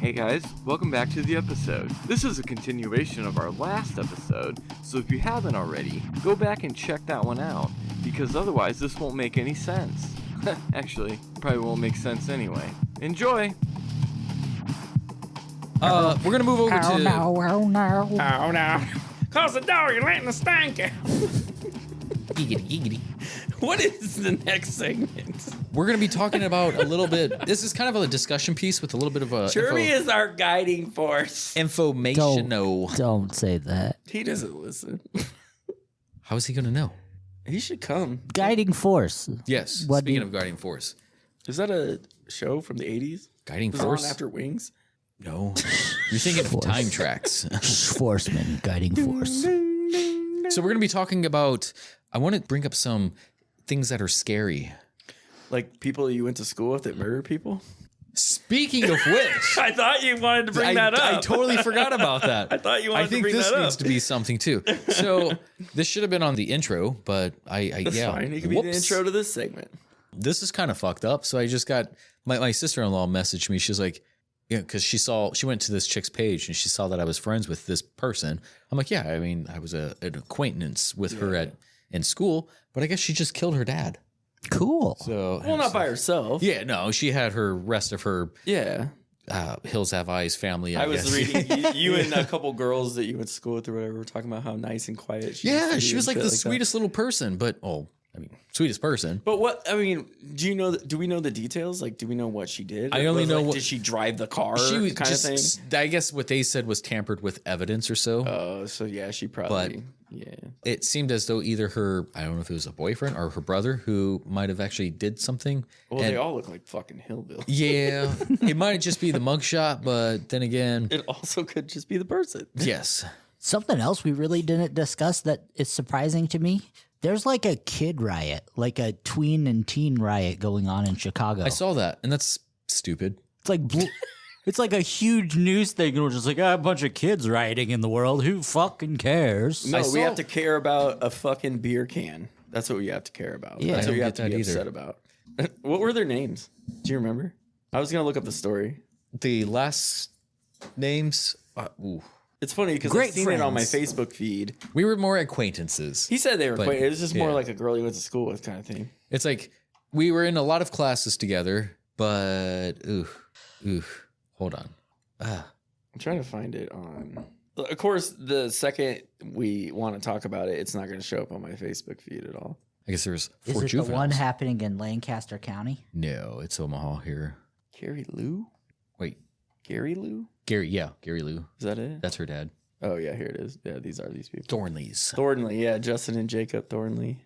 Hey guys, welcome back to the episode. This is a continuation of our last episode, so if you haven't already, go back and check that one out, because otherwise this won't make any sense. Actually, probably won't make sense anyway. Enjoy! We're gonna move over to... Oh no. Close the door, you're letting the stank out. Giggity. What is the next segment? We're gonna be talking about a little bit... This is kind of a discussion piece with a little bit of a... Jeremy is our guiding force. Information. Don't say that. He doesn't listen. How is he gonna know? He should come. Guiding force. Yes, What speaking do- of Guiding Force. Is that a show from the 80s? Guiding Was Force? on after Wings? No. You're thinking of Force. Time Tracks. Forceman. Guiding force. So we're gonna be talking about... I want to bring up some things that are scary. Like people you went to school with that murder people? Speaking of which... I thought you wanted to bring that up. I totally forgot about that. I thought you wanted I think to bring this that up. needs to be something too. So this should have been on the intro, but That's yeah. fine. It could be the Whoops. intro to this segment. This is kind of fucked up. So I just got my sister-in-law messaged me. She's like, yeah, because she went to this chick's page and she saw that I was friends with this person. I'm like, yeah, I mean, I was an acquaintance with her in school, but I guess she just killed her dad. Cool. So Well, not by herself. yeah, no, she had her rest of her Yeah. Hills Have Eyes family. I was guess. reading you and a couple girls that you went to school with or whatever were talking about how nice and quiet she Yeah, used to she be was and like shit the that. sweetest little person, but sweetest person. But what I mean, do we know the details? Like, do we know what she did? I only know like, what- did she drive the car? She was kind just, of thing. I guess what they said was tampered with evidence or so. Oh, so yeah, she probably. Yeah. It seemed as though either her, I don't know if it was a boyfriend or her brother who might have actually did something. Well, And- they all look like fucking hillbillies. Yeah, it might just be the mugshot, but then again, It also could just be the person. yes. Something else we really didn't discuss that is surprising to me. There's like a kid riot, like a tween and teen riot going on in Chicago. I saw that, and that's stupid. It's like it's like a huge news thing. And we're just like, a bunch of kids rioting in the world. Who fucking cares? No, we saw- have to care about a fucking beer can. That's what we have to care about. Yeah. That's I what you don't have to get be that either. upset about. What were their names? Do you remember? I was gonna look up the story. The last names, It's funny because Great I've seen it on my friends. Facebook feed. we were more acquaintances. He said they were But, quite. It was just more yeah. like a girl you went to school with kind of thing. It's like we were in a lot of classes together, but hold on. I'm trying to find it on. Of course, the second we want to talk about it, it's not going to show up on my Facebook feed at all. I guess there's Is four it juveniles. the one happening in Lancaster County? No, it's Omaha here. Carrie Lou? Wait, Gary Lou? Gary Lou. Is that it? That's her dad. Oh, yeah, here it is. Yeah, these are these people. Thornley's. Thornley, yeah, Justin and Jacob Thornley.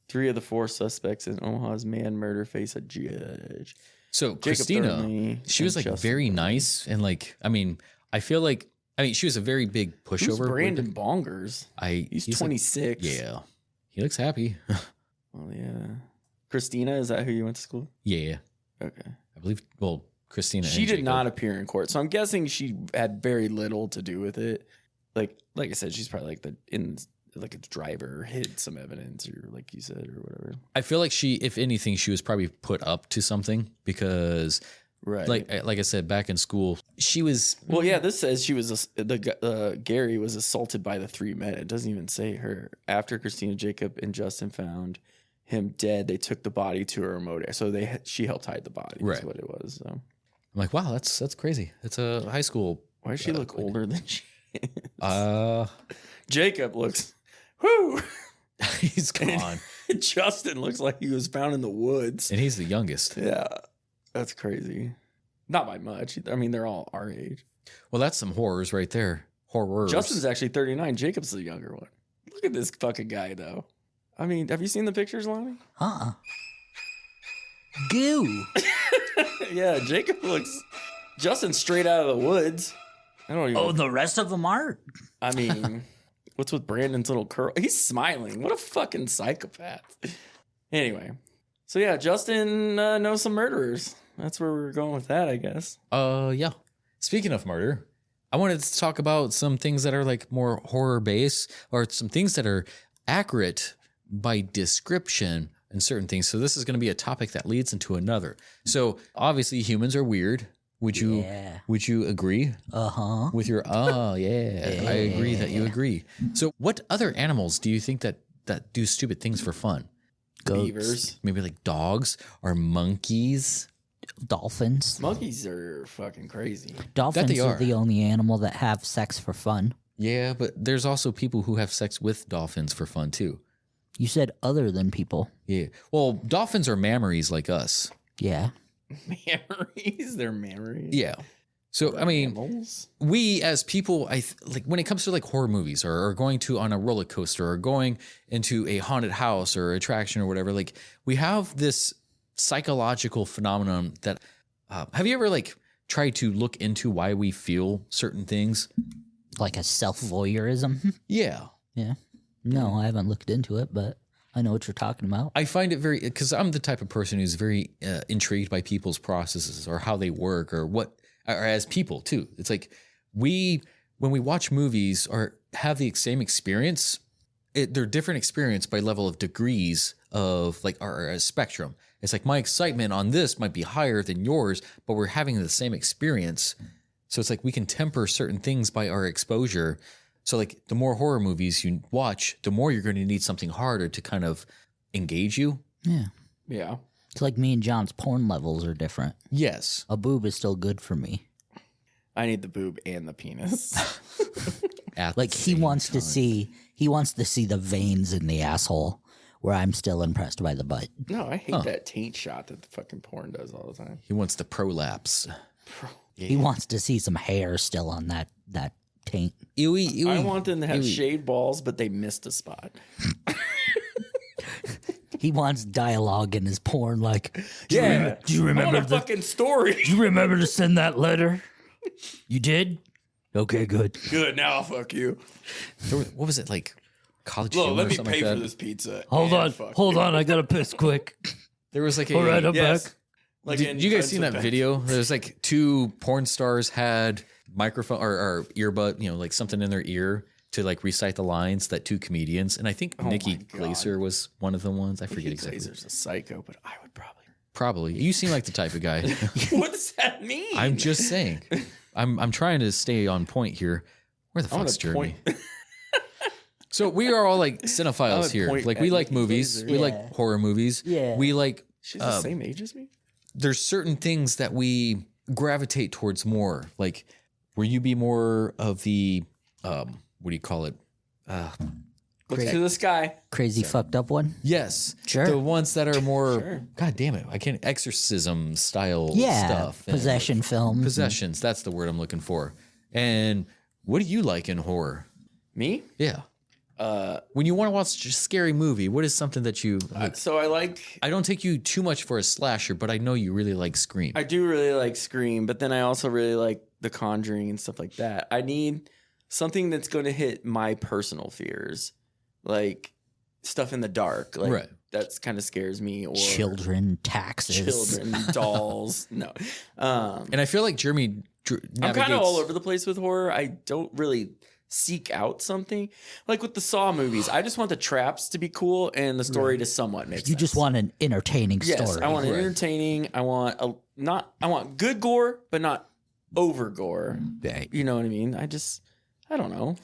3 of the 4 suspects in Omaha's man murder face a judge. So Christina, Thornley she was and like Justin very Thornley. nice and like, I mean, I feel like, she was a very big Who's pushover. Brandon Bongers? He's like- 26. yeah, he looks happy. Well, yeah. Christina, is that who you went to school? Yeah, Okay. I believe. Well, Christina. She and did Jacob. not appear in court, so I'm guessing she had very little to do with it. Like I said, she's probably like a driver hid some evidence, or like you said, or whatever. I feel like she, if anything, she was probably put up to something because, Right. like I said, back in school, she was. Well, yeah. This says she was Gary was assaulted by the 3 men. It doesn't even say her. After Christina, Jacob, and Justin found him dead, they took the body to a remote area. So she helped hide the body. Right. Is what it was. So I'm like, wow, that's crazy. It's a high school. why does she look older than she is? Jacob looks. Whoo. he's gone, Justin looks like he was found in the woods. and he's the youngest. Yeah, that's crazy. Not by much. I mean, they're all our age. Well, that's some horrors right there. Horrors. Justin's actually 39. Jacob's the younger one. Look at this fucking guy, though. I mean, have you seen the pictures, Lonnie? Goo. Yeah, Jacob looks. Justin's straight out of the woods. I don't even. Oh, the rest of them aren't. I mean, what's with Brandon's little curl? He's smiling. What a fucking psychopath. Anyway, so yeah, Justin knows some murderers. That's where we're going with that, I guess. Yeah. Speaking of murder, I wanted to talk about some things that are like more horror based or some things that are accurate by description and certain things. So this is going to be a topic that leads into another. So obviously humans are weird. Would you Yeah. would you agree Uh-huh. with your yeah, I agree that you agree. So what other animals do you think that do stupid things for fun? Goats. Beavers. Maybe like dogs or monkeys? Dolphins. Monkeys are fucking crazy. Dolphins they are are. the only animal that have sex for fun. Yeah, but there's also people who have sex with dolphins for fun too. You said other than people. Yeah. Well, dolphins are mammaries like us. Yeah. Memories? They're memories. Yeah. So I mean, Animals? we as people, like when it comes to like horror movies or going to on a roller coaster or going into a haunted house or attraction or whatever, like we have this psychological phenomenon that have you ever like tried to look into why we feel certain things? Like a self-voyeurism. Yeah. Yeah. No, I haven't looked into it, but I know what you're talking about. I find it very, because I'm the type of person who's very intrigued by people's processes or how they work or what, or as people too. It's like when we watch movies or have the same experience, they're different experience by level of degrees of like our spectrum. It's like my excitement on this might be higher than yours, but we're having the same experience. So it's like we can temper certain things by our exposure. So like the more horror movies you watch, the more you're going to need something harder to kind of engage you. Yeah. Yeah. It's like me and John's porn levels are different. Yes. A boob is still good for me. I need the boob and the penis. At Like the he same wants to time. see the veins in the asshole, where I'm still impressed by the butt. No, I hate that taint shot that the fucking porn does all the time. He wants the prolapse. He wants to see some hair still on that taint. Ewy, ewy. I want them to have ewy. shaved balls, but they missed a spot. He wants dialogue in his porn, like, Do you I want remember a fucking story? you remember to send that letter? You did? Okay, good. Good, now I'll fuck you. What was it like? College Look, humor let or me something pay like for that? this pizza. Hold and on, fuck hold you. on. I gotta piss quick. There was like a. All right, I'm Yes. back. Like Did in you guys Friends seen with that Ben- video? There's like two porn stars had microphone or earbud, like something in their ear to like recite the lines that two comedians, and I think Nikki my God. Glaser was one of the ones. I forget Nikki exactly. Glaser's a psycho, but I would probably. Probably. You seem like the type of guy. What does that mean? I'm just saying. I'm trying to stay on point here. Where the I wanna fuck's Jeremy? point- So we are all like I cinephiles would here. point Like we at like Nikki movies. Glaser. We Yeah. like horror movies. Yeah. We like She's the same age as me. there's certain things that we gravitate towards more. Like, will you be more of the what do you call it? Look to the sky. Crazy fucked up one? Yes, Sure. the ones that are more. Sure. God damn it! I can't exorcism style Yeah. stuff. and Possession films. possessions. That's the word I'm looking for. And what do you like in horror? Me? Yeah. When you want to watch a scary movie, what is something that you like? So I like. I don't take you too much for a slasher, but I know you really like Scream. I do really like Scream, but then I also really like The Conjuring and stuff like that. I need something that's going to hit my personal fears, like stuff in the dark. Like Right. That kind of scares me. Or Children, taxes. children, dolls. No. And I feel like Jeremy I'm navigates. kind of all over the place with horror. I don't really seek out something like with the Saw movies. I just want the traps to be cool and the story to somewhat make sense. You just want an entertaining Yes, story. I want it Right. entertaining. I want I want good gore, but not over gore. Right. You know what I mean? I don't know.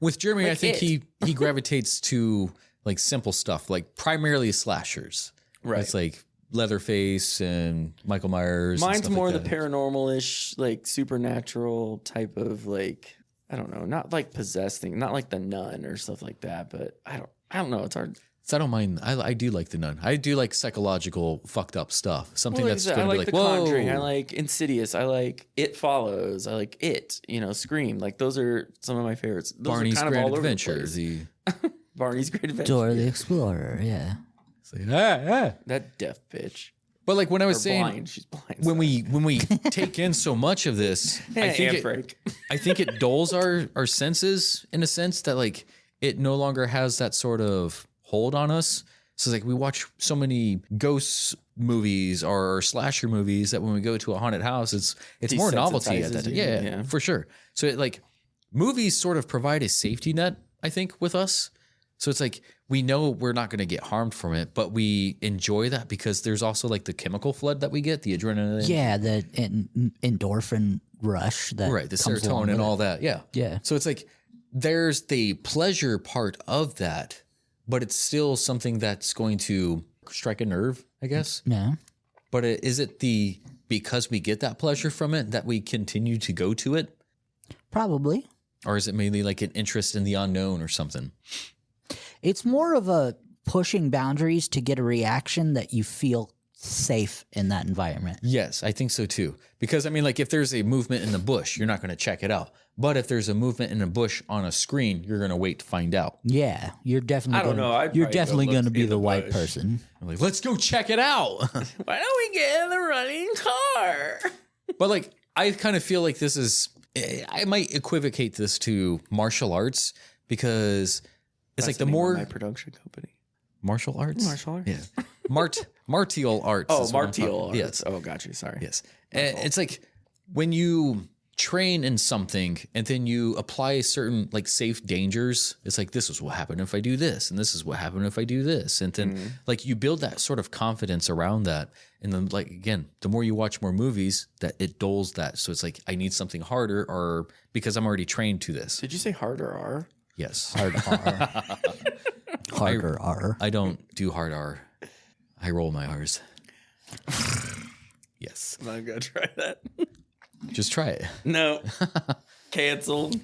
With Jeremy, Like I think it. he gravitates to like simple stuff, like primarily slashers. Right. It's like Leatherface and Michael Myers. and Mine's stuff more like the that. paranormal-ish, like supernatural type of like I don't know, not like possessed thing, not like the Nun or stuff like that. But I don't know. It's hard. So I don't mind. I do like the Nun. I do like psychological fucked up stuff. Something Well, that's I going to be like like, The whoa. Conjuring. I like Insidious. I like It Follows. I like It. Scream. Like those are some of my favorites. Those are Barney's kind of Grand all over the Adventure. place. The Barney's Great Adventure. Dora the Explorer, yeah. it's like, That deaf bitch. But like when I Or was saying, blind. She's blind. when we take in so much of this, I think Frank. I think it dulls our senses in a sense that like it no longer has that sort of hold on us. So it's like we watch so many ghost movies or slasher movies that when we go to a haunted house, it's more novelty at that. Desensitizes you, Yeah, yeah. for sure. So it, like movies sort of provide a safety net, I think, with us. So it's like we know we're not going to get harmed from it, but we enjoy that because there's also like the chemical flood that we get, the adrenaline. Yeah, the endorphin rush that Right, the comes along serotonin and with all it. that. Yeah. Yeah. So it's like there's the pleasure part of that, but it's still something that's going to strike a nerve, I guess. Yeah. But is it because we get that pleasure from it that we continue to go to it? Probably. Or is it mainly like an interest in the unknown or something? It's more of a pushing boundaries to get a reaction that you feel safe in that environment. Yes, I think so too. Because I mean, like if there's a movement in the bush, you're not going to check it out. But if there's a movement in a bush on a screen, you're going to wait to find out. Yeah, you're definitely. I don't know. I'd You're probably go definitely look going to be in the the white bush. person. I'm like, let's go check it out. Why don't we get in the running car? But like, I kind of feel like this is, I might equivocate this to martial arts because it's like the more my production company. martial arts. Martial arts? Yeah. Martial arts. Oh, is what I'm martial talking- arts. Yes. Oh, got you. Sorry. Yes. And it's like when you train in something and then you apply certain like safe dangers, it's like this is what happened if I do this, and this is what happened if I do this. And then like you build that sort of confidence around that. And then like again, the more you watch more movies, that it dulls that. So it's like I need something harder or because I'm already trained to this. Did you say hard or R? Yes. Hard R. Harder R. I don't do hard R. I roll my R's. Yes. I'm not gonna try that. Just try it. No. Canceled.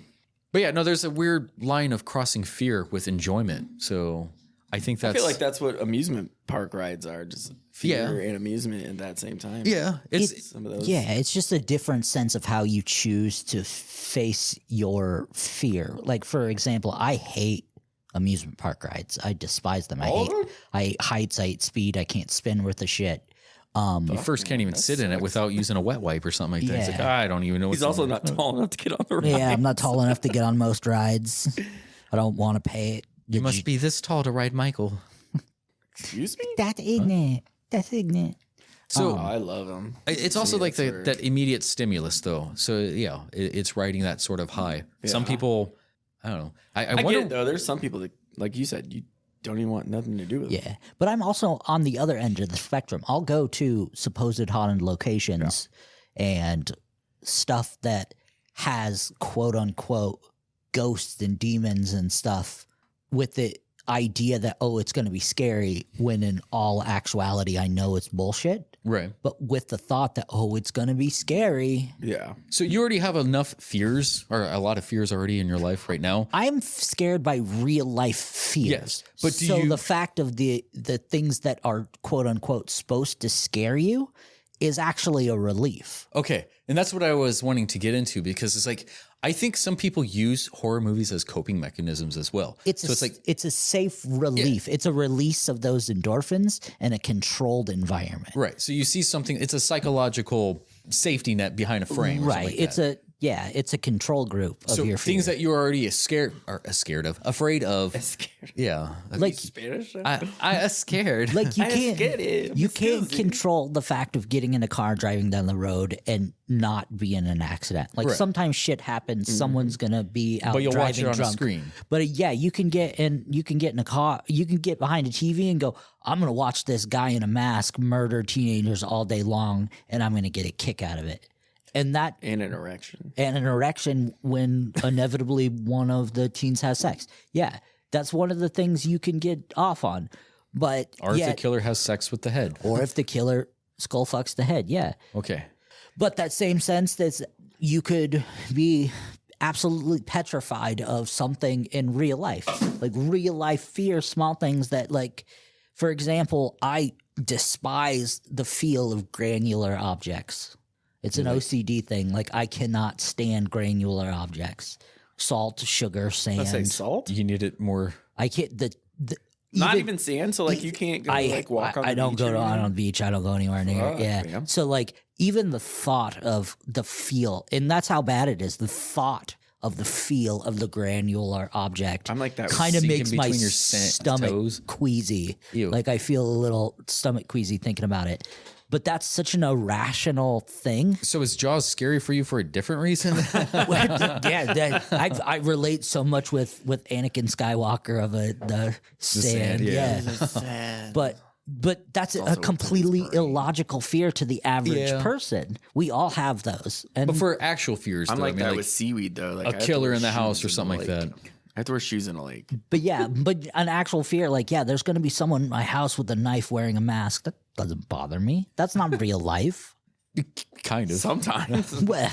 But yeah, no, there's a weird line of crossing fear with enjoyment. So I think I that's feel like that's what amusement park rides are, just fear Yeah. and amusement at that same time. yeah, it's Some of those. Yeah, it's just a different sense of how you choose to face your fear. Like for example, I hate amusement park rides. I despise them. I hate heights. I hate speed. I can't spin worth a shit. you first can't even sit in it without using a wet wipe or something like that. It's like Yeah. I don't even know. He's what's also on not there. tall enough to get on the ride. Yeah, I'm not tall enough to get on most rides. I don't want to pay it. You must be this tall to ride Michael. Excuse me? That's ignorant. That's ignorant. So Oh, I love him. it's also like that's where- that immediate stimulus, though. So yeah, it's riding that sort of high. Some Yeah. people, I don't know. I I wonder. get it though. There's some people that, like you said, you don't even want nothing to do with it. Yeah, but I'm also on the other end of the spectrum. I'll go to supposed haunted locations and stuff that has quote unquote ghosts and demons and stuff with the idea that, oh, it's going to be scary, when in all actuality, I know it's bullshit. Right. But with the thought that, oh, it's going to be scary. Yeah. So you already have enough fears, or a lot of fears already in your life right now. I'm scared by real life fears. Yes, but do so you- the fact of the things that are quote unquote supposed to scare you is actually a relief. Okay. And that's what I was wanting to get into because it's like, I think some people use horror movies as coping mechanisms as well. It's a safe relief. It's a release of those endorphins in a controlled environment. right. So you see something, it's a psychological safety net behind a frame. or something Right. like It's a control group of so your things fear. that you're already afraid of. Scared. Yeah. like Spanish? I scared. like you I can't get it. you can't Excuse me. control the fact of getting in a car driving down the road and not be in an accident. Like Right. sometimes shit happens. Someone's gonna be out but you'll watch driving it on drunk. a screen. But yeah, you can get in a car, you can get behind a TV and go, I'm going to watch this guy in a mask murder teenagers all day long and I'm going to get a kick out of it. And that And an erection. and an erection when inevitably one of the teens has sex. Yeah, that's one of the things you can get off on. But Or if the yet, killer has sex with the head. or if the killer skull fucks the head, yeah. Okay. But that same sense that you could be absolutely petrified of something in real life, like real life fear, small things that, like, for example, I despise the feel of granular objects. It's an OCD thing. Like, I cannot stand granular objects. Salt, sugar, sand. Let's say salt. You need it more. I can't. Not even sand. So like you can't go walk on. I don't go on the beach. I don't go anywhere near. Fuck, Yeah. man. So like even the thought of the feel, and that's how bad it is. The thought of the feel of the granular object. I'm like that. Kind of sink makes in my between your stomach toes. queasy. Ew. Like I feel a little stomach queasy thinking about it. but that's such an irrational thing. So is Jaws scary for you for a different reason? I relate so much with Anakin Skywalker of the sand. sand, But that's a also completely inspiring. illogical fear to the average person. We all have those. And But for actual fears, I'm though, like I mean, that with seaweed though. Like a I have to killer wear in the shoes house or in something like lake. that. I have to wear shoes in a lake. but an actual fear, like, there's going to be someone in my house with a knife wearing a mask. That doesn't bother me. That's not real life. Kind of. Sometimes. Well,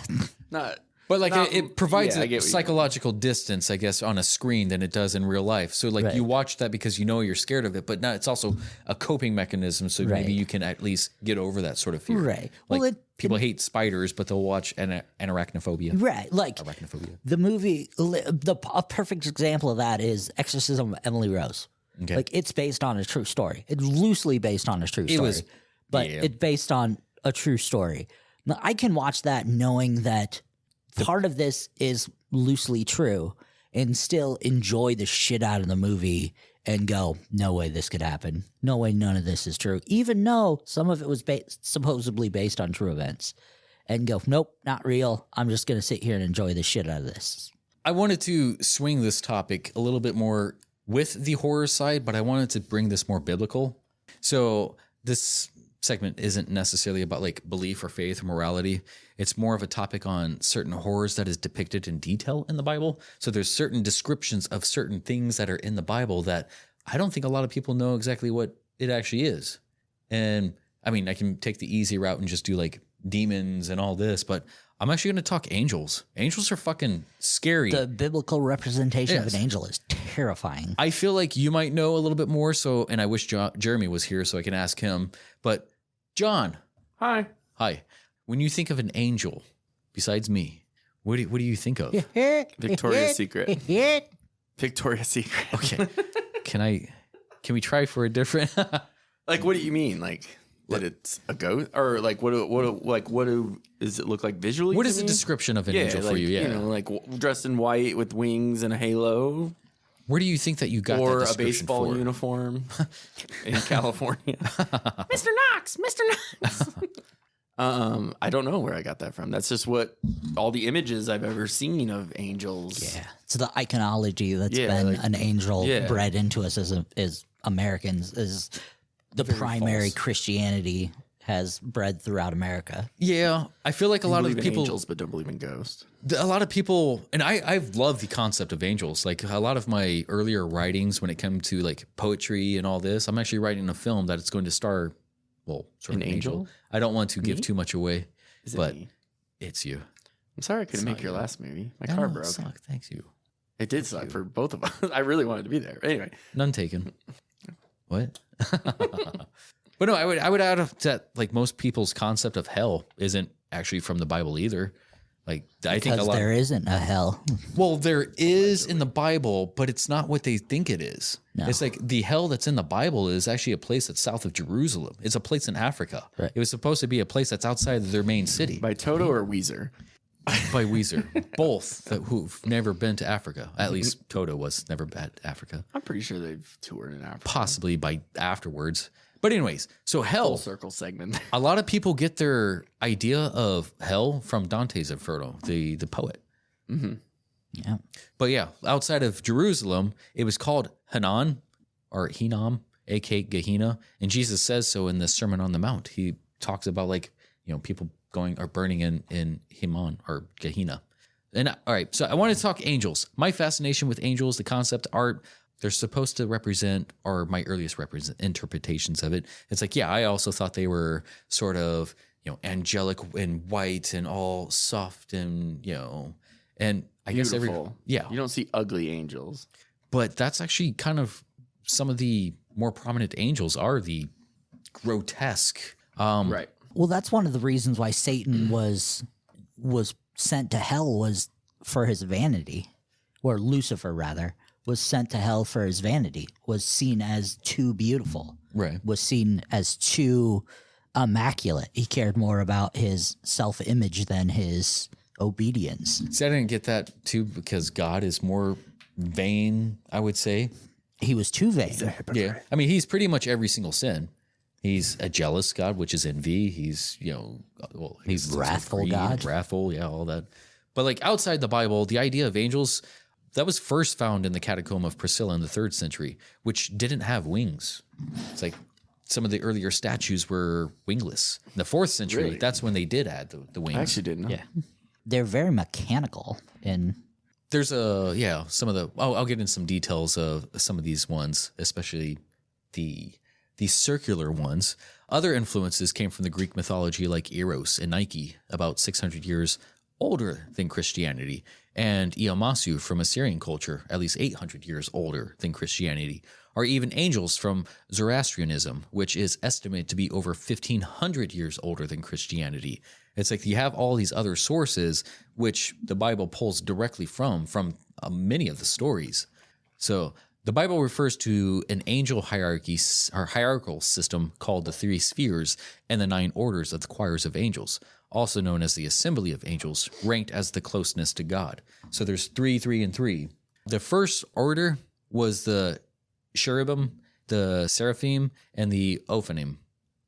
Not. But like Not- it provides yeah, I a get what you psychological distance, I guess, on a screen than it does in real life. So like Right. you watch that because you know you're scared of it, but now it's also a coping mechanism. So Right. maybe you can at least get over that sort of fear. Right. Like Well, people hate spiders, but they'll watch arachnophobia. right. Like Arachnophobia. the movie, a perfect example of that is Exorcism of Emily Rose. Okay. Like, it's based on a true story. It's loosely based on a true story. was- but yeah. it's based on a true story. Now, I can watch that knowing that part of this is loosely true and still enjoy the shit out of the movie and go, no way this could happen. No way none of this is true. Even though some of it was supposedly based on true events. And go, nope, not real. I'm just going to sit here and enjoy the shit out of this. I wanted to swing this topic a little bit more with the horror side, but I wanted to bring this more biblical. So this segment isn't necessarily about like belief or faith or morality. It's more of a topic on certain horrors that is depicted in detail in the Bible. So there's certain descriptions of certain things that are in the Bible that I don't think a lot of people know exactly what it actually is. And I mean, I can take the easy route and just do like demons and all this, but I'm actually going to talk angels. Angels are fucking scary. The biblical representation of Yes. an angel is terrifying. I feel like you might know a little bit more. So, and I wish Jeremy was here so I can ask him. But John, Hi. hi. When you think of an angel, besides me, what do you think of? Victoria's Secret. Victoria's Secret. Okay, can we try for a different? Like, what do you mean? Like that it's a ghost, or like what does it look like visually? What to is the me? description of an Yeah, angel like, for you? Yeah. you know, like dressed in white with wings and a halo, Where do you think that you got or that a description baseball for? uniform in California. Mr. Knox, Mr. Knox. I don't know where I got that from. That's just what all the images I've ever seen of angels. Yeah, it's the iconology that's Yeah, been like- an angel yeah. bred into us as Americans, is the primary false. Christianity has bred throughout America. Yeah, I feel like a lot of Believe in people, angels, but don't believe in ghosts. a lot of people, and I've loved the concept of angels. Like a lot of my earlier writings, when it comes to like poetry and all this, I'm actually writing a film that it's going to star, well, sort of An an angel. angel? I don't want to give Me? too much away, Is it but me? it's you. I'm sorry I couldn't not make your you. last movie. My I car know, it broke. sucked. Thanks you. It did suck for both of us. I really wanted to be there. Anyway, None taken. What? But no, I would add that like most people's concept of hell isn't actually from the Bible either. Like I think a Because lot. there isn't a hell. Well, there is in the Bible, but it's not what they think it is. No. It's like the hell that's in the Bible is actually a place that's south of Jerusalem. It's a place in Africa. Right. It was supposed to be a place that's outside of their main city. by Toto or Weezer. By Weezer, both who've never been to Africa. At least Toto was never at Africa. I'm pretty sure they've toured in Africa. Possibly by afterwards. But anyways, so Full hell. circle segment. A lot of people get their idea of hell from Dante's Inferno, the poet. Yeah. But yeah, outside of Jerusalem, it was called Hanan or Hinnom, aka Gehenna, and Jesus says so in the Sermon on the Mount. He talks about like, you know, people going or burning in Hinnom or Gehenna. And all right, so I want to talk angels. My fascination with angels, the concept art, they're supposed to represent, or my earliest interpretations of it. It's like, yeah, I also thought they were sort of, you know, angelic and white and all soft and, you know, and I guess Beautiful. yeah, You don't see ugly angels. but that's actually kind of some of the more prominent angels are the grotesque. Right. Well, that's one of the reasons why Satan was sent to hell, was for his vanity, or Lucifer rather was sent to hell for his vanity, was seen as too beautiful, Right. was seen as too immaculate. He cared more about his self-image than his obedience. See, I didn't get that too because God is more vain, I would say. He was too vain. Yeah. I mean, he's pretty much every single sin. He's a jealous God, which is envy. He's, he's wrathful greed, God. wrathful, yeah, all that. But like outside the Bible, the idea of angels, that was first found in the catacomb of Priscilla in the 3rd century, which didn't have wings. It's like some of the earlier statues were wingless. In the 4th century, Really? that's when they did add the wings. I actually didn't know. Yeah. They're very mechanical in There's some of the, I'll get into some details of some of these ones, especially the circular ones. Other influences came from the Greek mythology like Eros and Nike, about 600 years older than Christianity, and Iomasu from Assyrian culture, at least 800 years older than Christianity, or even angels from Zoroastrianism, which is estimated to be over 1,500 years older than Christianity. It's like you have all these other sources, which the Bible pulls directly from many of the stories. So the Bible refers to an angel hierarchy or hierarchical system called the 3 spheres and the 9 orders of the choirs of angels, also known as the assembly of angels, ranked as the closeness to God. So there's 3, 3, and 3. The first order was the cherubim, the seraphim, and the ophanim.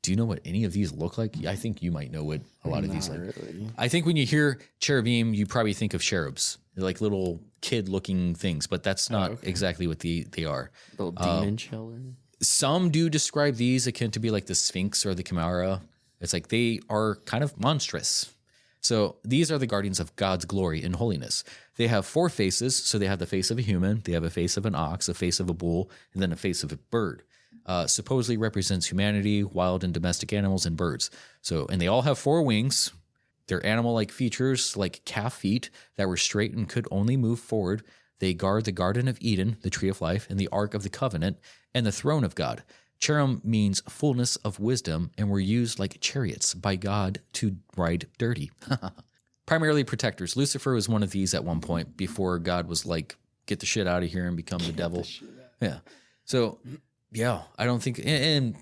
Do you know what any of these look like? I think you might know what a lot of these Not like. really. I think when you hear cherubim, you probably think of cherubs. They're like little kid-looking things, but that's not exactly what they are. Little demon children. Some do describe these akin to be like the Sphinx or the Chimera. It's like they are kind of monstrous. So these are the guardians of God's glory and holiness. They have 4 faces. So they have the face of a human, they have a face of an ox, a face of a bull, and then a face of a bird. Supposedly represents humanity, wild and domestic animals, and birds. So, and they all have 4 wings. They're animal-like features like calf feet that were straight and could only move forward. They guard the Garden of Eden, the Tree of Life, and the Ark of the Covenant, and the throne of God. Cherub means fullness of wisdom and were used like chariots by God to ride dirty. Primarily protectors. Lucifer was one of these at one point before God was like, get the shit out of here and become the devil. Yeah. So, yeah, I don't think, and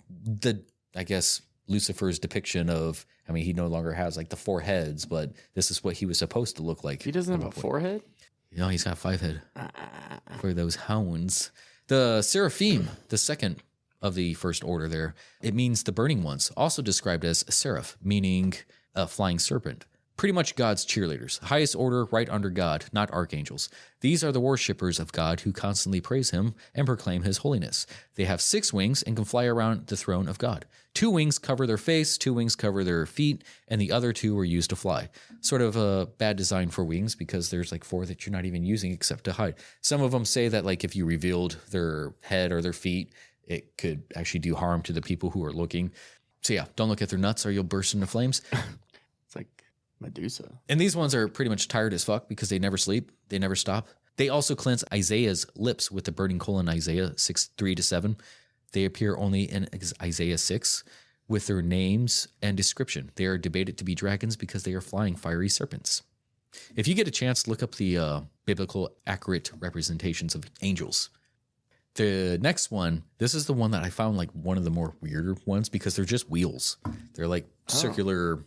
I guess Lucifer's depiction of, I mean, he no longer has like the 4 heads, but this is what he was supposed to look like. He doesn't have a forehead? No, he's got 5 head for those hounds. The seraphim, the second of the first order there, it means the burning ones, also described as seraph, meaning a flying serpent. Pretty much God's cheerleaders, highest order right under God, not archangels. These are the worshippers of God who constantly praise him and proclaim his holiness. They have 6 wings and can fly around the throne of God. 2 wings cover their face, 2 wings cover their feet, and the other 2 are used to fly. Sort of a bad design for wings because there's like 4 that you're not even using except to hide. Some of them say that like if you revealed their head or their feet, it could actually do harm to the people who are looking. So yeah, don't look at their nuts or you'll burst into flames. It's like Medusa. And these ones are pretty much tired as fuck because they never sleep. They never stop. They also cleanse Isaiah's lips with the burning coal in Isaiah 6:3-7. They appear only in Isaiah 6 with their names and description. They are debated to be dragons because they are flying fiery serpents. If you get a chance, look up the biblical accurate representations of angels. The next one, this is the one that I found like one of the more weirder ones because they're just wheels. They're like circular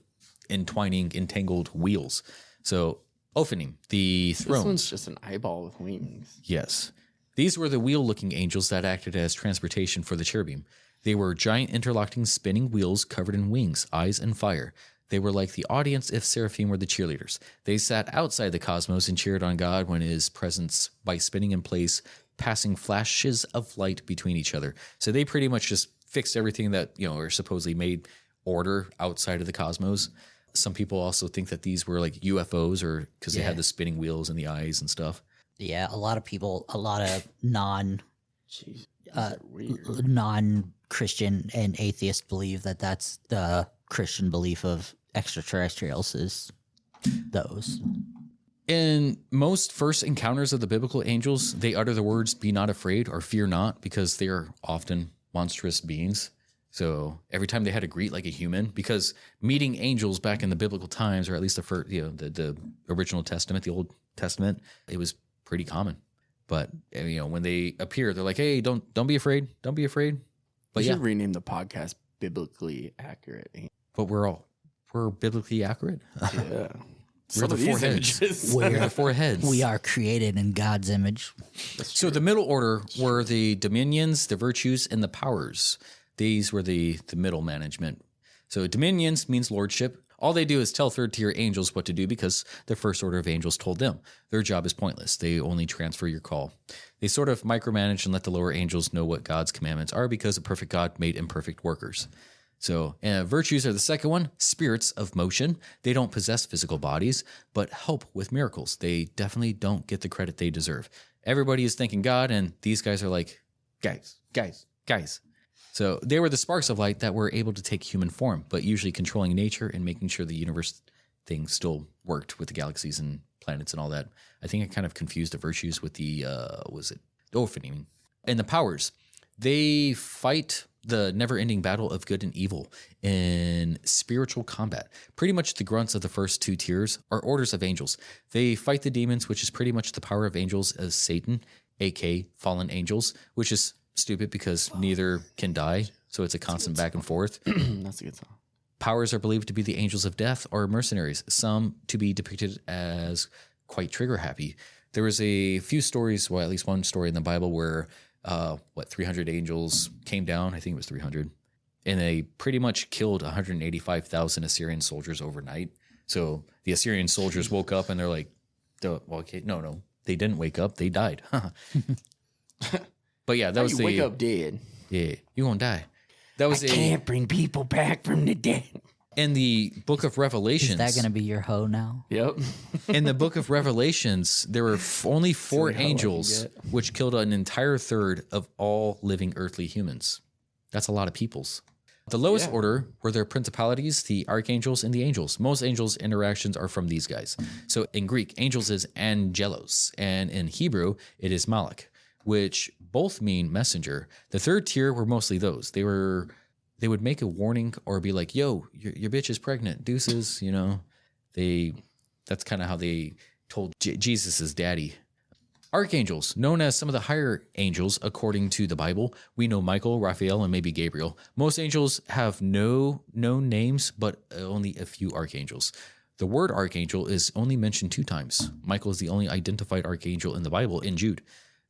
entangled wheels. So Ophanim, the throne. This one's just an eyeball with wings. Yes. These were the wheel-looking angels that acted as transportation for the cherubim. They were giant interlocking spinning wheels covered in wings, eyes, and fire. They were like the audience if seraphim were the cheerleaders. They sat outside the cosmos and cheered on God when his presence by spinning in place, passing flashes of light between each other. So they pretty much just fixed everything that, are supposedly made order outside of the cosmos. Some people also think that these were like UFOs or because they had the spinning wheels and the eyes and stuff. Yeah, a lot of people, a lot of Weird. non-Christian and atheists believe that that's the Christian belief of extraterrestrials is those. In most first encounters of the biblical angels, they utter the words, "Be not afraid" or "Fear not," because they are often monstrous beings. So every time they had to greet like a human, because meeting angels back in the biblical times, or at least the first, the original Testament, the Old Testament, it was pretty common. But when they appear, they're like, "Hey, don't be afraid, don't be afraid." But You should rename the podcast Biblically Accurate. but we're biblically accurate. Yeah. We're the 4 heads. We're the 4 heads. We are created in God's image. So the middle order were the dominions, the virtues, and the powers. These were the middle management. So dominions means lordship. All they do is tell third-tier angels what to do because the first order of angels told them. Their job is pointless. They only transfer your call. They sort of micromanage and let the lower angels know what God's commandments are because a perfect God made imperfect workers. So virtues are the second one, spirits of motion. They don't possess physical bodies, but help with miracles. They definitely don't get the credit they deserve. Everybody is thanking God, and these guys are like, guys. So they were the sparks of light that were able to take human form, but usually controlling nature and making sure the universe thing still worked with the galaxies and planets and all that. I think I kind of confused the virtues with the, Orphaning. And the powers, they fight the never-ending battle of good and evil in spiritual combat. Pretty much the grunts of the first two tiers are orders of angels. They fight the demons, which is pretty much the power of angels as Satan, aka fallen angels, which is stupid because neither can die, so it's a constant back and forth. That's a good song. Powers are believed to be the angels of death or mercenaries, some to be depicted as quite trigger happy. There was a few stories, well, at least one story in the Bible where 300 angels came down, I think it was 300, and they pretty much killed 185,000 Assyrian soldiers overnight. So the Assyrian soldiers woke up and they're like, no, they didn't wake up, they died. But yeah, that was the wake up dead. Yeah, you gonna die. That was Can't bring people back from the dead. In the book of Revelations. Is that going to be your hoe now? Yep. In the book of Revelations, there were only 4 angels, which killed an entire third of all living earthly humans. That's a lot of peoples. The lowest order were their principalities, the archangels, and the angels. Most angels' interactions are from these guys. So in Greek, angels is angelos, and in Hebrew, it is malach, which both mean messenger. The third tier were mostly those. They would make a warning or be like, yo, your bitch is pregnant, deuces, you know. That's kind of how they told Jesus' daddy. Archangels, known as some of the higher angels according to the Bible. We know Michael, Raphael, and maybe Gabriel. Most angels have no known names, but only a few archangels. The word archangel is only mentioned 2 times. Michael is the only identified archangel in the Bible in Jude.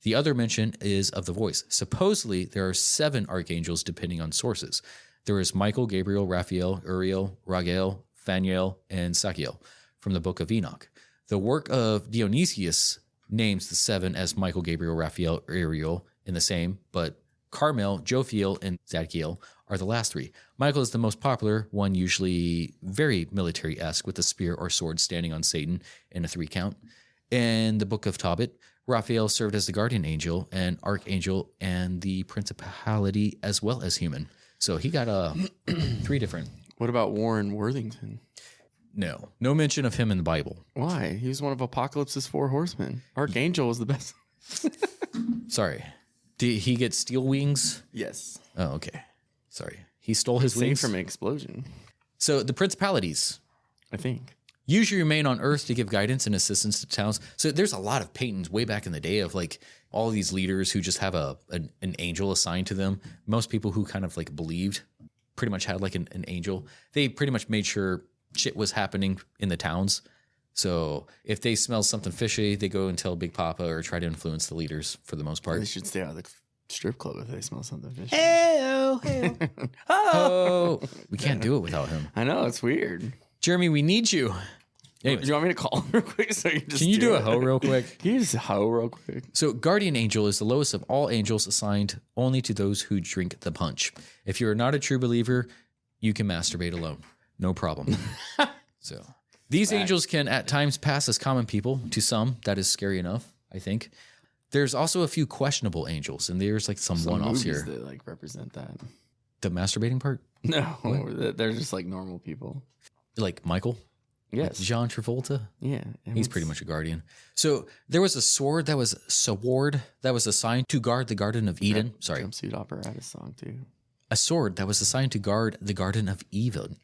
The other mention is of the voice. Supposedly, there are 7 archangels depending on sources. There is Michael, Gabriel, Raphael, Uriel, Raguel, Phanuel, and Sachiel from the book of Enoch. The work of Dionysius names the 7 as Michael, Gabriel, Raphael, Uriel in the same, but Carmel, Jophiel, and Zadkiel are the last 3. Michael is the most popular one, usually very military-esque with a spear or sword standing on Satan in a 3 count. In the book of Tobit, Raphael served as the guardian angel and archangel and the principality as well as human. So he got 3 different. What about Warren Worthington? No mention of him in the Bible. Why? He was one of Apocalypse's 4 horsemen. Archangel was the best. Sorry. Did he get steel wings? Yes. Oh, okay. Sorry. He stole his Saved wings from an explosion, So the principalities I think. usually remain on Earth to give guidance and assistance to towns. So there's a lot of paintings way back in the day of like all these leaders who just have an angel assigned to them. Most people who kind of like believed pretty much had like an angel. They pretty much made sure shit was happening in the towns. So if they smell something fishy, they go and tell Big Papa or try to influence the leaders for the most part. They should stay out of the strip club if they smell something fishy. Oh, we can't do it without him. I know, it's weird. Jeremy, we need you. Anyways, Do you want me to call him real quick? So you just can you do a it? hoe real quick? Can you just hoe real quick? So guardian angel is the lowest of all angels, assigned only to those who drink the punch. If you're not a true believer, you can masturbate alone. No problem. So these angels can at times pass as common people. To some, that is scary enough, I think. There's also a few questionable angels, and there's like some one-offs here. That like represent that. The masturbating part? No, they're just like normal people. Like Michael? Yes. Like John Travolta? Yeah. He's pretty much a guardian. So there was a sword that was assigned to guard the Garden of Eden. Sorry. Jumpsuit apparatus song too. A sword that was assigned to guard the Garden of Eden.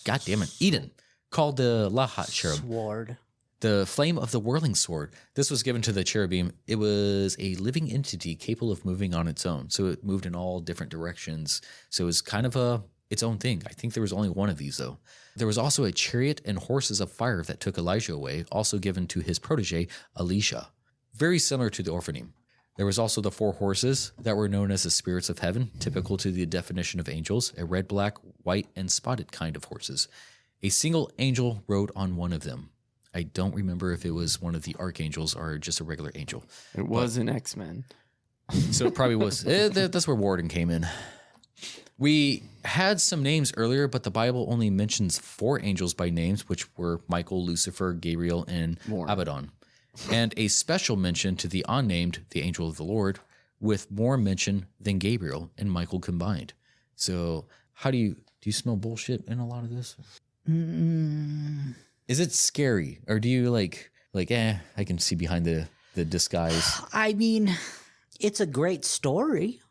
God damn it. Eden. Called the Lahat Cherub. Sword. The flame of the whirling sword. This was given to the cherubim. It was a living entity capable of moving on its own. So it moved in all different directions. So it was kind of its own thing. I think there was only one of these though. There was also a chariot and horses of fire that took Elijah away, also given to his protege, Elisha. Very similar to the Orphanim. There was also the 4 horses that were known as the spirits of heaven, typical to the definition of angels, a red, black, white, and spotted kind of horses. A single angel rode on one of them. I don't remember if it was one of the archangels or just a regular angel. It was an X-Men. So it probably was. That's where Warden came in. We had some names earlier, but the Bible only mentions 4 angels by names, which were Michael, Lucifer, Gabriel, and Abaddon. And a special mention to the unnamed, the angel of the Lord, with more mention than Gabriel and Michael combined. So how do you smell bullshit in a lot of this? Is it scary? Or do you like, I can see behind the disguise? I mean, it's a great story.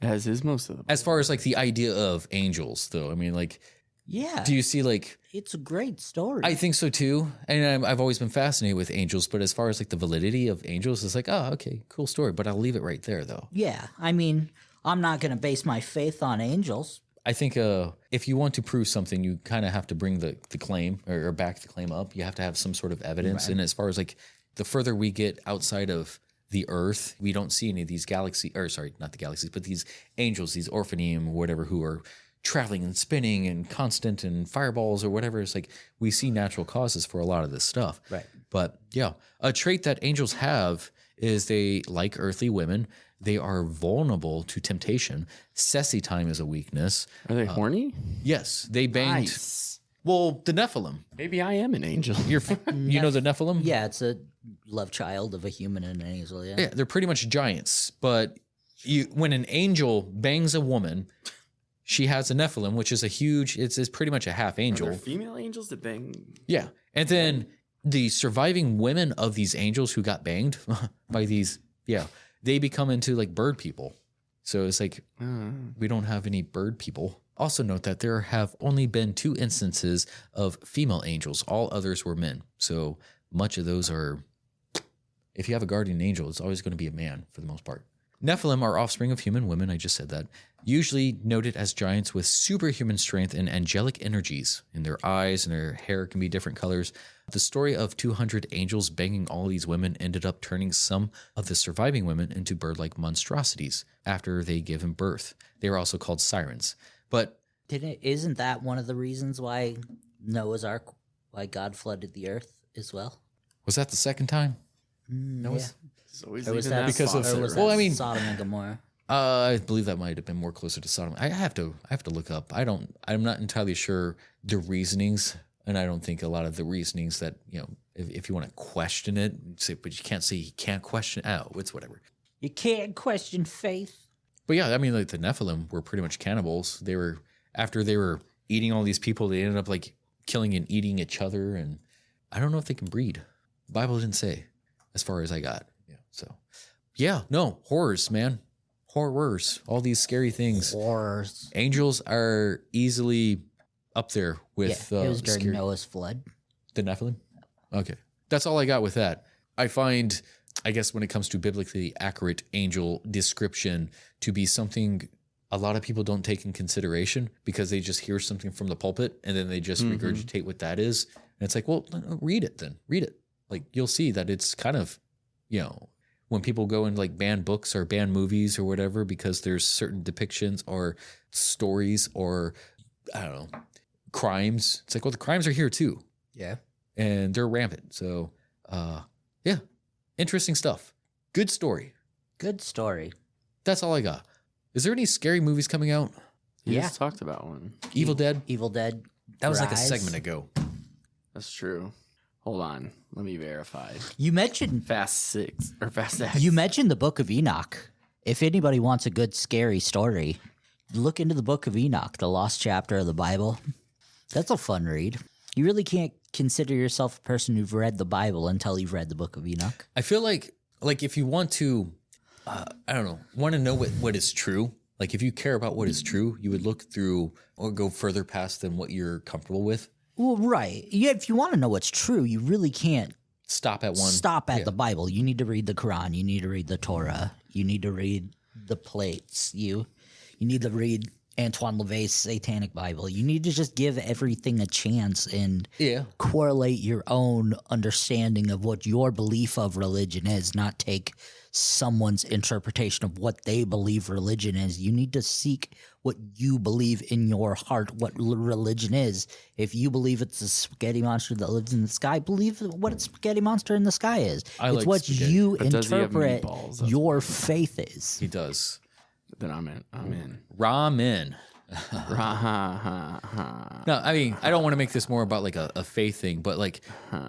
As is most of them. As far as like the idea of angels, though, I mean, like, Yeah. do you see like? It's a great story. I think so too, and I've always been fascinated with angels. But as far as like the validity of angels, it's like, oh, okay, cool story. But I'll leave it right there, though. Yeah. I mean, I'm not going to base my faith on angels. I think if you want to prove something, you kind of have to bring the claim or back the claim up. You have to have some sort of evidence. Right. And as far as like the further we get outside of the earth, we don't see any of these galaxies, or sorry, not the galaxies, but these angels, these orphanium or whatever, who are traveling and spinning and constant and fireballs or whatever. It's like we see natural causes for a lot of this stuff. Right. But yeah, a trait that angels have is they, like earthly women, they are vulnerable to temptation. Sessy time is a weakness. Are they horny? Yes, they banged. Nice. Well, the Nephilim. Maybe I am an angel. You know the Nephilim? Yeah, it's a love child of a human and an angel. Yeah. Yeah, they're pretty much giants. But when an angel bangs a woman, she has a Nephilim, which is a huge. It's pretty much a half Are angel. there female angels that bang? Yeah, and then the surviving women of these angels who got banged by these, they become into like bird people. So it's like we don't have any bird people. Also note that there have only been 2 instances of female angels. All others were men. So much of those are, if you have a guardian angel, it's always going to be a man for the most part. Nephilim are offspring of human women, I just said that, usually noted as giants with superhuman strength and angelic energies. In their eyes and their hair can be different colors. The story of 200 angels banging all these women ended up turning some of the surviving women into bird-like monstrosities after they give birth. They were also called sirens. But Isn't that one of the reasons why Noah's Ark, why God flooded the earth as well? was that the second time? Yeah. It's always Or was leaving that because of- or was well, that I mean- Sodom and Gomorrah? I believe that might have been more closer to Sodom. I have to look up. I'm not entirely sure the reasonings, and I don't think a lot of the reasonings that, if you want to question it, say, but you can't say you can't question. Oh, it's whatever. You can't question faith. But yeah, I mean, like the Nephilim were pretty much cannibals. After they were eating all these people, they ended up like killing and eating each other, and I don't know if they can breed. The Bible didn't say, as far as I got. Yeah. So, yeah, no horrors, man. Horrors, all these scary things. Horrors. Angels are easily up there with It was during scary- Noah's flood. the Nephilim. Okay, that's all I got with that. I find, I guess, when it comes to biblically accurate angel description, to be something a lot of people don't take in consideration because they just hear something from the pulpit and then they just regurgitate what that is. And it's like, well, read it then. Read it. Like you'll see that it's kind of, when people go and like ban books or ban movies or whatever because there's certain depictions or stories or I don't know, crimes. It's like, well, the crimes are here too. Yeah. And they're rampant. So, yeah, interesting stuff. Good story. Good story. That's all I got. Is there any scary movies coming out? You Yeah. just talked about one. Evil Dead? Evil Dead. That was like a Rise. segment ago. That's true. Hold on. Let me verify. You mentioned Fast 6 or Fast X. You mentioned the Book of Enoch. If anybody wants a good scary story, look into the Book of Enoch, the lost chapter of the Bible. That's a fun read. You really can't consider yourself a person who've read the Bible until you've read the Book of Enoch. I feel like if you want to, want to know what is true, like if you care about what is true, you would look through or go further past than what you're comfortable with. Well, right. Yeah, if you want to know what's true, you really can't Stop at one. stop at yeah. the Bible. You need to read the Quran. You need to read the Torah. You need to read the plates. You need to read Antoine LaVey's Satanic Bible. You need to just give everything a chance and Yeah. correlate your own understanding of what your belief of religion is, not take someone's interpretation of what they believe religion is. You need to seek what you believe in your heart, what religion is. If you believe it's a spaghetti monster that lives in the sky, believe what a spaghetti monster in the sky is. I It's like what spaghetti. you But does he have interpret meatballs? That's your faith is. He does. Then I'm in. Ramen. Ha. No, I mean, I don't want to make this more about like a faith thing, but like,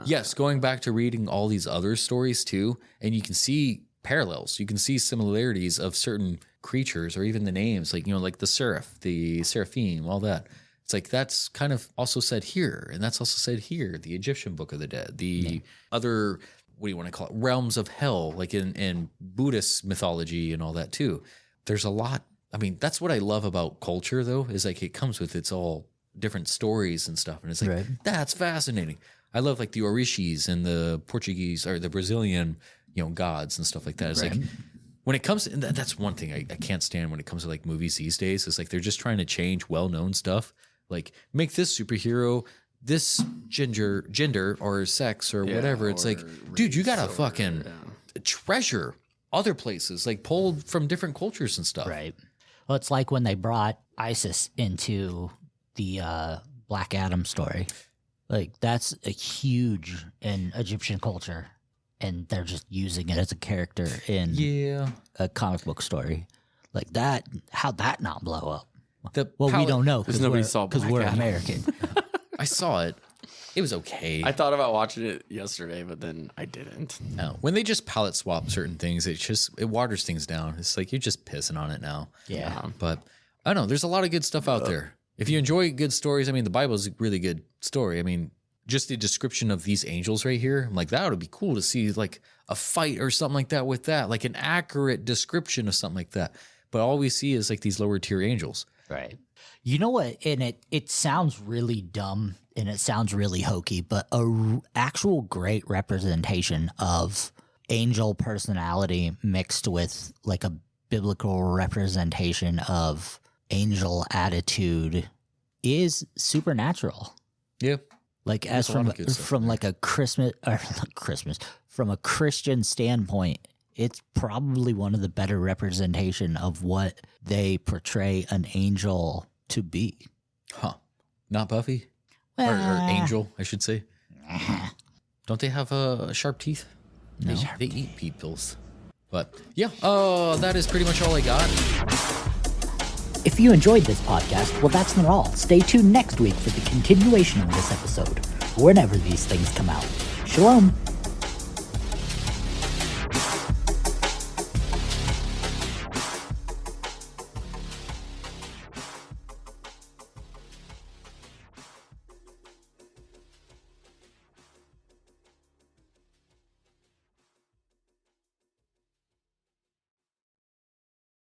yes, going back to reading all these other stories too, and you can see parallels, you can see similarities of certain creatures or even the names, like, you know, like the seraph, the seraphim, all that. It's like that's kind of also said here, and that's also said here, the Egyptian Book of the Dead, the other, what do you want to call it, realms of hell, like in Buddhist mythology and all that too. There's a lot. I mean, that's what I love about culture, though, is like it comes with its all different stories and stuff. And it's like, that's fascinating. I love like the Orishis and the Portuguese or the Brazilian, you know, gods and stuff like that. It's like when it comes to, and that's one thing I can't stand when it comes to like movies these days. It's like they're just trying to change well-known stuff. Like make this superhero this gender or sex or whatever. It's like, dude, you got to fucking treasure other places, like pulled from different cultures and stuff. Right. Well, it's like when they brought ISIS into the Black Adam story. Like, that's a huge in Egyptian culture, and they're just using it as a character in a comic book story. Like that, how'd that not blow up? We don't know because we're American. I saw it. It was okay. I thought about watching it yesterday, but then I didn't. No. When they just palette swap certain things, it waters things down. It's like you're just pissing on it now. Yeah. But I don't know. There's a lot of good stuff out there. If you enjoy good stories, I mean, the Bible is a really good story. I mean, just the description of these angels right here, I'm like, that would be cool to see like a fight or something like that with that, like an accurate description of something like that. But all we see is like these lower tier angels. Right. You know what? And it sounds really dumb and it sounds really hokey, but a actual great representation of angel personality mixed with like a biblical representation of angel attitude is Supernatural. Yeah. Like as from like a Christmas from a Christian standpoint, it's probably one of the better representation of what they portray an angel to be. Huh. Not Buffy? Or Angel, I should say. Don't they have sharp teeth? No. They eat peoples. But yeah, that is pretty much all I got. If you enjoyed this podcast, well, that's not all. Stay tuned next week for the continuation of this episode, whenever these things come out. Shalom.